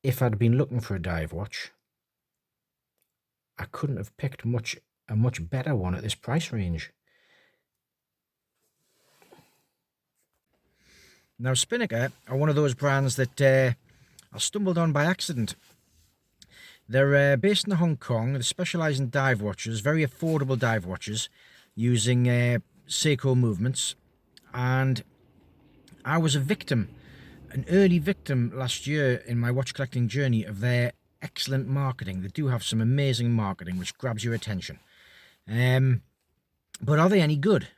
if I'd been looking for a dive watch, I couldn't have picked a much better one at this price range. Now, Spinnaker are one of those brands that I stumbled on by accident. They're based in Hong Kong. They specialise in dive watches, very affordable dive watches, using Seiko movements. And I was a victim, an early victim last year in my watch collecting journey of their excellent marketing. They do have some amazing marketing which grabs your attention. But are they any good?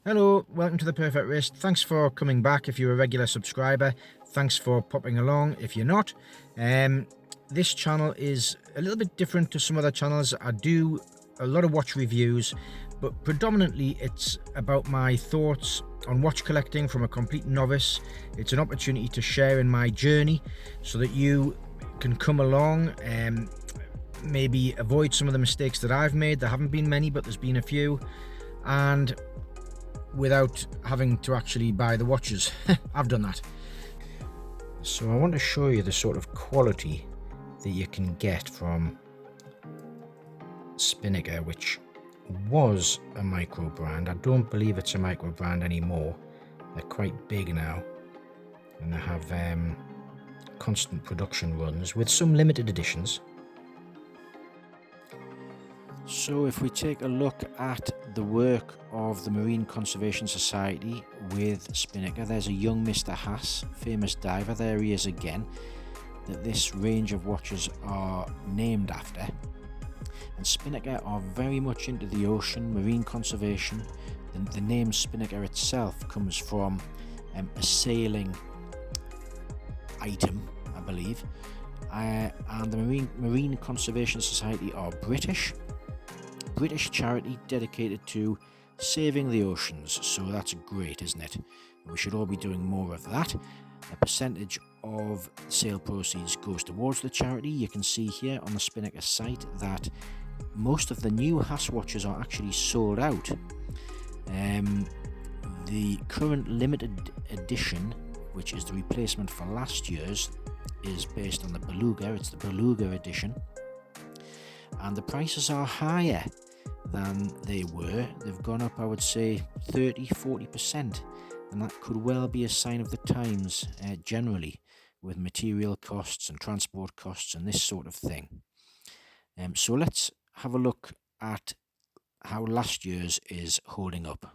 Hello, welcome to The Perfect Wrist. Thanks for coming back if you're a regular subscriber. Thanks for popping along if you're not. This channel is a little bit different to some other channels. I do a lot of watch reviews, but predominantly it's about my thoughts on watch collecting from a complete novice. It's an opportunity to share in my journey so that you can come along and maybe avoid some of the mistakes that I've made. There haven't been many, but there's been a few. And without having to actually buy the watches. I've done that. So I want to show you the sort of quality that you can get from Spinnaker, which was a micro brand. I don't believe it's a micro brand anymore. They're quite big now, and they have constant production runs with some limited editions. So if we take a look at the work of the Marine Conservation Society with Spinnaker, there's a young Mr. Hass, famous diver. There he is again, that this range of watches are named after. And Spinnaker are very much into the ocean, marine conservation. The name Spinnaker itself comes from a sailing item, I believe. And the Marine Conservation Society are British charity dedicated to saving the oceans, so that's great, isn't it? We should all be doing more of that. A percentage of sale proceeds goes towards the charity. You can see here on the Spinnaker site that most of the new Hass watches are actually sold out. The current limited edition, which is the replacement for last year's, is based on the Beluga. It's the Beluga edition, and the prices are higher than they were. They've gone up, I would say, 30-40%, and that could well be a sign of the times generally, with material costs and transport costs and this sort of thing. So let's have a look at how last year's is holding up.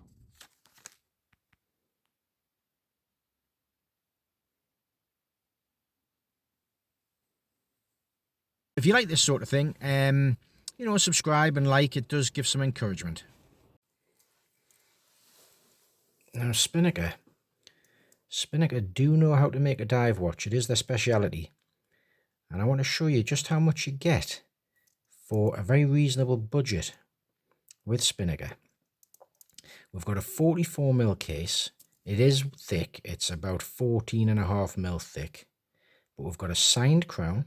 If you like this sort of thing, subscribe and like. It does give some encouragement. Now, Spinnaker do know how to make a dive watch. It is their speciality. And I want to show you just how much you get for a very reasonable budget with Spinnaker. We've got a 44mm case. It is thick. It's about 14.5mm thick. But we've got a signed crown,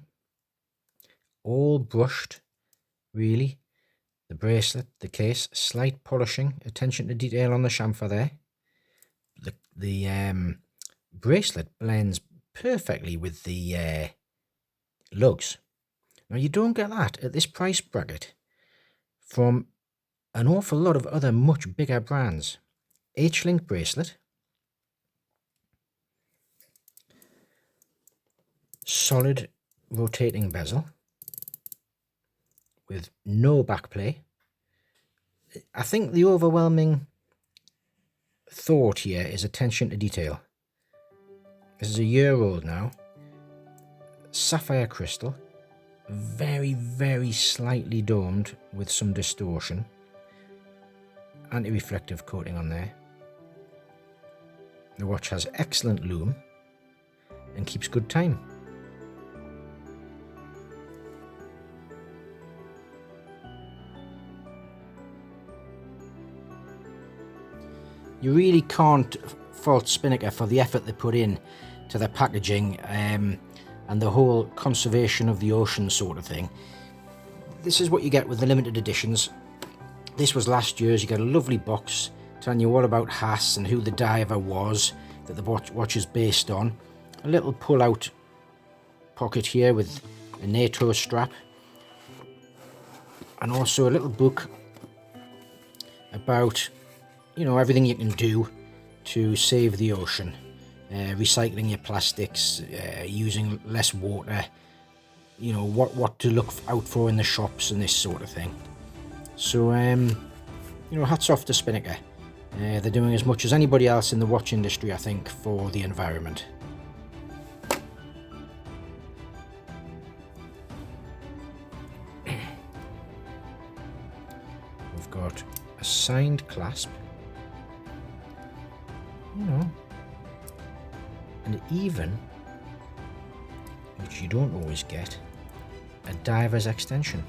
all brushed, really. The bracelet, the case, slight polishing, attention to detail on the chamfer there. The bracelet blends perfectly with the lugs. Now, you don't get that at this price bracket from an awful lot of other much bigger brands. H-link bracelet, solid rotating bezel with no backplay. I think the overwhelming thought here is attention to detail. This is a year old now. Sapphire crystal, very, very slightly domed with some distortion. Anti-reflective coating on there. The watch has excellent lume and keeps good time. You really can't fault Spinnaker for the effort they put in to their packaging. and the whole conservation of the ocean sort of thing. This is what you get with the limited editions. This was last year's. You get a lovely box telling you all about Hass and who the diver was that the watch is based on. A little pull-out pocket here with a NATO strap, and also a little book about, you know, everything you can do to save the ocean, recycling your plastics, using less water, you know, what to look out for in the shops and this sort of thing. So you know, hats off to Spinnaker. They're doing as much as anybody else in the watch industry, I think, for the environment. We've got a signed clasp, you know, and even, which you don't always get, a diver's extension.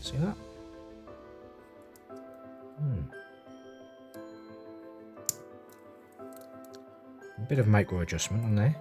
See that? A bit of micro adjustment on there.